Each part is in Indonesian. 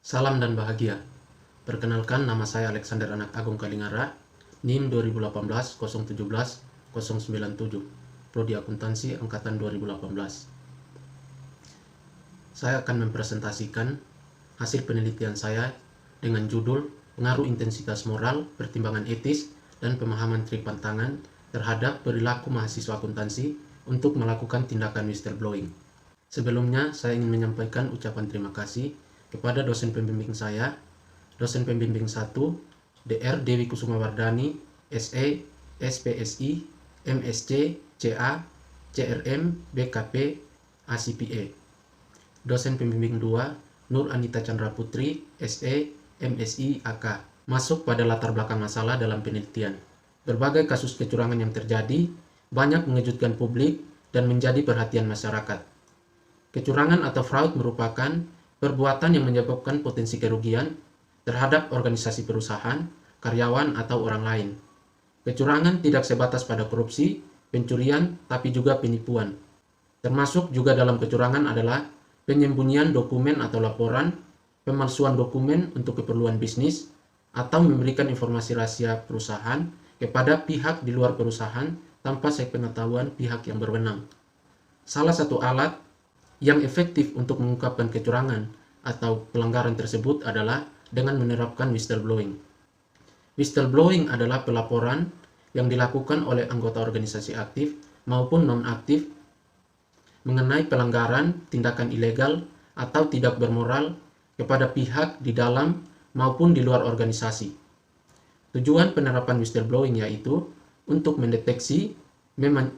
Salam dan bahagia. Perkenalkan, nama saya Alexander Anak Agung Kalingara, NIM 2018 017 097, Prodi Akuntansi Angkatan 2018. Saya akan mempresentasikan hasil penelitian saya dengan judul Pengaruh Intensitas Moral, Pertimbangan Etis, dan Pemahaman Tripantangan terhadap perilaku mahasiswa akuntansi untuk melakukan tindakan whistleblowing. Sebelumnya, saya ingin menyampaikan ucapan terima kasih kepada dosen pembimbing saya, dosen pembimbing 1, Dr. Dewi Kusumawardani, SE, SPSI, MSc, CA, CRM, BKP, ACPA. Dosen pembimbing 2, Nur Anita Chandra Putri, SE, MSI, AK. Masuk pada latar belakang masalah dalam penelitian. Berbagai kasus kecurangan yang terjadi banyak mengejutkan publik dan menjadi perhatian masyarakat. Kecurangan atau fraud merupakan perbuatan yang menyebabkan potensi kerugian terhadap organisasi perusahaan, karyawan, atau orang lain. Kecurangan tidak sebatas pada korupsi, pencurian, tapi juga penipuan. Termasuk juga dalam kecurangan adalah penyembunyian dokumen atau laporan, pemalsuan dokumen untuk keperluan bisnis, atau memberikan informasi rahasia perusahaan kepada pihak di luar perusahaan tanpa sepengetahuan pihak yang berwenang. Salah satu alat yang efektif untuk mengungkapkan kecurangan atau pelanggaran tersebut adalah dengan menerapkan whistleblowing. Whistleblowing adalah pelaporan yang dilakukan oleh anggota organisasi aktif maupun non-aktif mengenai pelanggaran, tindakan ilegal, atau tidak bermoral kepada pihak di dalam maupun di luar organisasi. Tujuan penerapan whistleblowing yaitu untuk mendeteksi,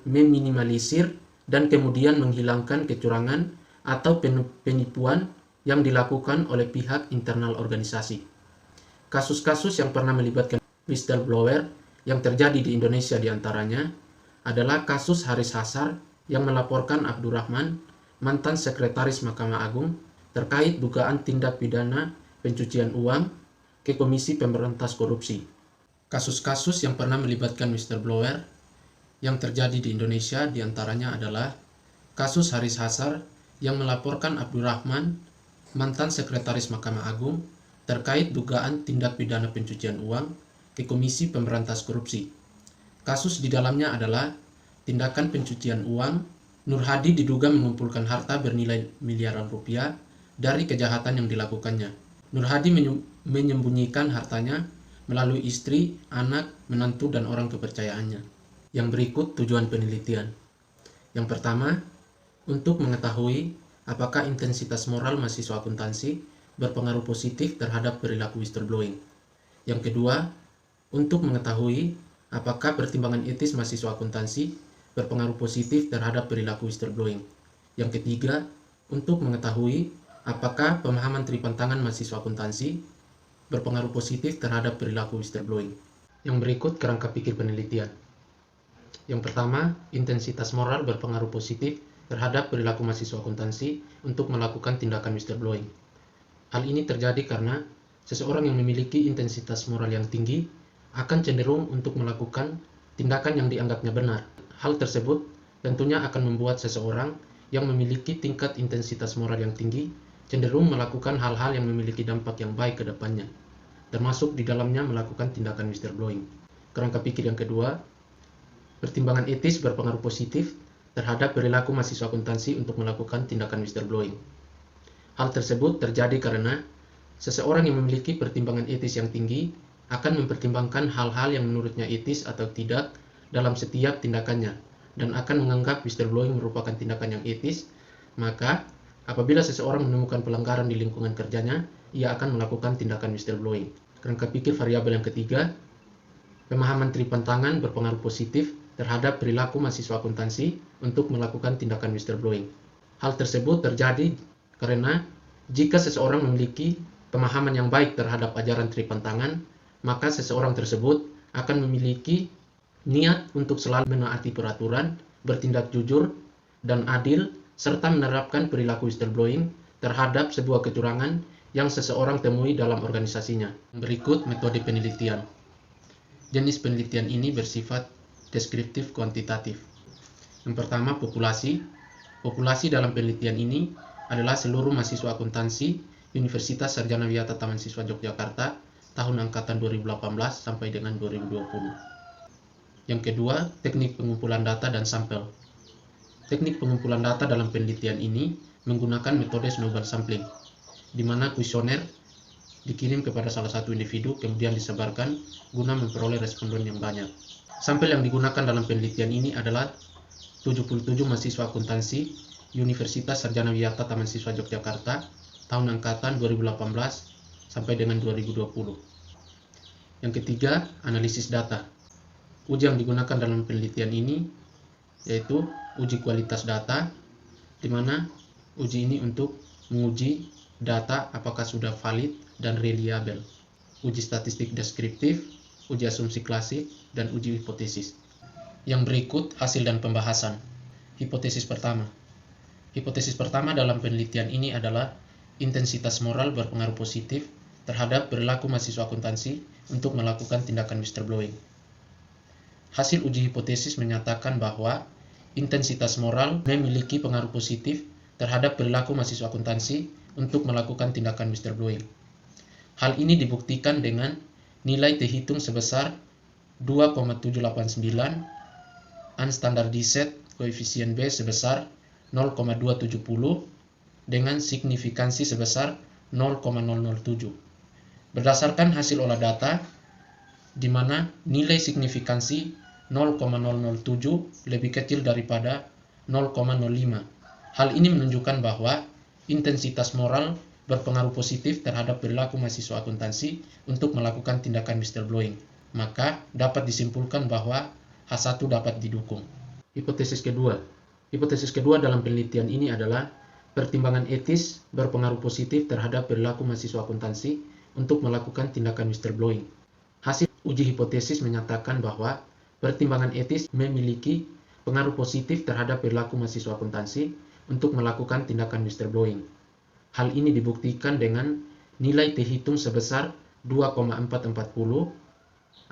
meminimalisir, dan kemudian menghilangkan kecurangan atau penipuan yang dilakukan oleh pihak internal organisasi. Kasus-kasus yang pernah melibatkan whistleblower yang terjadi di Indonesia diantaranya adalah kasus Haris Hasar yang melaporkan Abdurrahman, mantan Sekretaris Mahkamah Agung, terkait dugaan tindak pidana pencucian uang ke Komisi Pemberantas Korupsi. Kasus-kasus yang pernah melibatkan whistleblower yang terjadi di Indonesia diantaranya adalah kasus Haris Hasar yang melaporkan Abdurrahman, mantan Sekretaris Mahkamah Agung, terkait dugaan tindak pidana pencucian uang ke Komisi Pemberantas Korupsi. Kasus di dalamnya adalah tindakan pencucian uang. Nur Hadi diduga mengumpulkan harta bernilai miliaran rupiah dari kejahatan yang dilakukannya. Nur Hadi menyembunyikan hartanya melalui istri, anak, menantu, dan orang kepercayaannya. Yang berikut tujuan penelitian. Yang pertama, untuk mengetahui apakah intensitas moral mahasiswa akuntansi berpengaruh positif terhadap perilaku whistleblowing. Yang kedua, untuk mengetahui apakah pertimbangan etis mahasiswa akuntansi berpengaruh positif terhadap perilaku whistleblowing. Yang ketiga, untuk mengetahui apakah pemahaman tripantangan mahasiswa akuntansi berpengaruh positif terhadap perilaku whistleblowing. Yang berikut kerangka pikir penelitian. Yang pertama, intensitas moral berpengaruh positif terhadap perilaku mahasiswa akuntansi untuk melakukan tindakan whistleblowing. Hal ini terjadi karena seseorang yang memiliki intensitas moral yang tinggi akan cenderung untuk melakukan tindakan yang dianggapnya benar. Hal tersebut tentunya akan membuat seseorang yang memiliki tingkat intensitas moral yang tinggi cenderung melakukan hal-hal yang memiliki dampak yang baik ke depannya, termasuk di dalamnya melakukan tindakan whistleblowing. Kerangka pikir yang kedua, pertimbangan etis berpengaruh positif terhadap perilaku mahasiswa akuntansi untuk melakukan tindakan whistleblowing. Hal tersebut terjadi karena seseorang yang memiliki pertimbangan etis yang tinggi akan mempertimbangkan hal-hal yang menurutnya etis atau tidak dalam setiap tindakannya dan akan menganggap whistleblowing merupakan tindakan yang etis. Maka, apabila seseorang menemukan pelanggaran di lingkungan kerjanya, ia akan melakukan tindakan whistleblowing. Kerangka pikir variabel yang ketiga, pemahaman tripantangan berpengaruh positif terhadap perilaku mahasiswa akuntansi untuk melakukan tindakan whistleblowing. Hal tersebut terjadi karena jika seseorang memiliki pemahaman yang baik terhadap ajaran tripantangan, maka seseorang tersebut akan memiliki niat untuk selalu menaati peraturan, bertindak jujur dan adil, serta menerapkan perilaku whistleblowing terhadap sebuah kecurangan yang seseorang temui dalam organisasinya. Berikut metode penelitian. Jenis penelitian ini bersifat deskriptif kuantitatif. Yang pertama, populasi. Populasi dalam penelitian ini adalah seluruh mahasiswa akuntansi Universitas Sarjana Wiyata Taman Siswa Yogyakarta tahun angkatan 2018 sampai dengan 2020. Yang kedua, teknik pengumpulan data dan sampel. Teknik pengumpulan data dalam penelitian ini menggunakan metode snowball sampling, di mana kuesioner dikirim kepada salah satu individu kemudian disebarkan guna memperoleh responden yang banyak. Sampel yang digunakan dalam penelitian ini adalah 77 mahasiswa akuntansi Universitas Sarjana Wiyata Taman Siswa Yogyakarta tahun angkatan 2018 sampai dengan 2020. Yang ketiga, analisis data. Uji yang digunakan dalam penelitian ini yaitu uji kualitas data, di mana uji ini untuk menguji data apakah sudah valid dan reliable, uji statistik deskriptif, uji asumsi klasik, dan uji hipotesis. Yang berikut hasil dan pembahasan. Hipotesis pertama. Hipotesis pertama dalam penelitian ini adalah intensitas moral berpengaruh positif terhadap perilaku mahasiswa akuntansi untuk melakukan tindakan whistleblowing. Hasil uji hipotesis menyatakan bahwa intensitas moral memiliki pengaruh positif terhadap perilaku mahasiswa akuntansi untuk melakukan tindakan whistleblowing. Hal ini dibuktikan dengan nilai terhitung sebesar 2,789, unstandardized koefisien B sebesar 0,270 dengan signifikansi sebesar 0,007. Berdasarkan hasil olah data, di mana nilai signifikansi 0,007 lebih kecil daripada 0,05. Hal ini menunjukkan bahwa intensitas moral berpengaruh positif terhadap perilaku mahasiswa akuntansi untuk melakukan tindakan whistleblowing. Maka dapat disimpulkan bahwa H1 dapat didukung. Hipotesis kedua. Hipotesis kedua dalam penelitian ini adalah pertimbangan etis berpengaruh positif terhadap perilaku mahasiswa akuntansi untuk melakukan tindakan whistleblowing. Hasil uji hipotesis menyatakan bahwa pertimbangan etis memiliki pengaruh positif terhadap perilaku mahasiswa akuntansi untuk melakukan tindakan whistleblowing. Hal ini dibuktikan dengan nilai terhitung sebesar 2,440,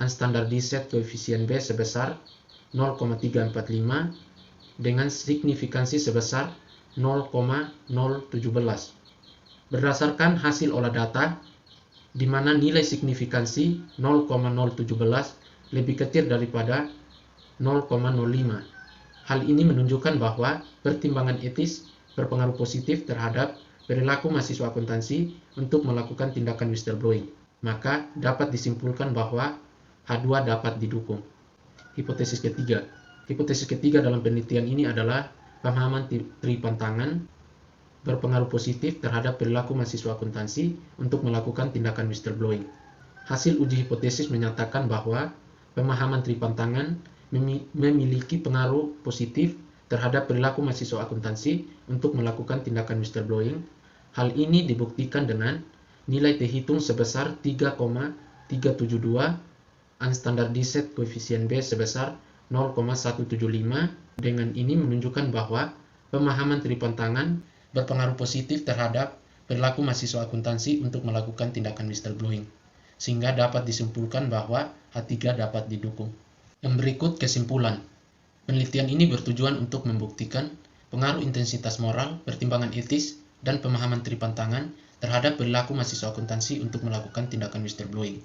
unstandardized koefisien B sebesar 0,345, dengan signifikansi sebesar 0,017. Berdasarkan hasil olah data, di mana nilai signifikansi 0,017 lebih kecil daripada 0,05. Hal ini menunjukkan bahwa pertimbangan etis berpengaruh positif terhadap perilaku mahasiswa akuntansi untuk melakukan tindakan whistleblowing. Maka dapat disimpulkan bahwa H2 dapat didukung. Hipotesis ketiga. Hipotesis ketiga dalam penelitian ini adalah pemahaman tripantangan berpengaruh positif terhadap perilaku mahasiswa akuntansi untuk melakukan tindakan whistleblowing. Hasil uji hipotesis menyatakan bahwa pemahaman tripantangan memiliki pengaruh positif terhadap perilaku mahasiswa akuntansi untuk melakukan tindakan whistleblowing. Hal ini dibuktikan dengan nilai terhitung sebesar 3,372, unstandardized koefisien B sebesar 0,175. Dengan ini menunjukkan bahwa pemahaman tripantangan berpengaruh positif terhadap perilaku mahasiswa akuntansi untuk melakukan tindakan whistleblowing, sehingga dapat disimpulkan bahwa H3 dapat didukung. Yang berikut kesimpulan. Penelitian ini bertujuan untuk membuktikan pengaruh intensitas moral, pertimbangan etis, dan pemahaman tripantangan terhadap perilaku mahasiswa akuntansi untuk melakukan tindakan whistleblowing.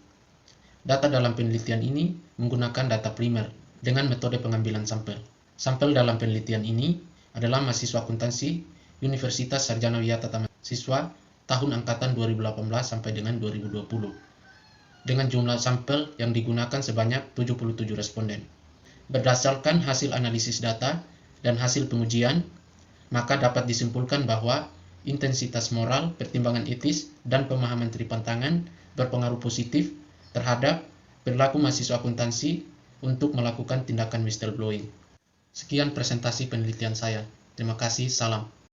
Data dalam penelitian ini menggunakan data primer dengan metode pengambilan sampel. Sampel dalam penelitian ini adalah mahasiswa akuntansi Universitas Sarjana Wiyata Taman Siswa tahun angkatan 2018 sampai dengan 2020. Dengan jumlah sampel yang digunakan sebanyak 77 responden. Berdasarkan hasil analisis data dan hasil pengujian, maka dapat disimpulkan bahwa intensitas moral, pertimbangan etis, dan pemahaman tripantangan berpengaruh positif terhadap perilaku mahasiswa akuntansi untuk melakukan tindakan whistleblowing. Sekian presentasi penelitian saya. Terima kasih, salam.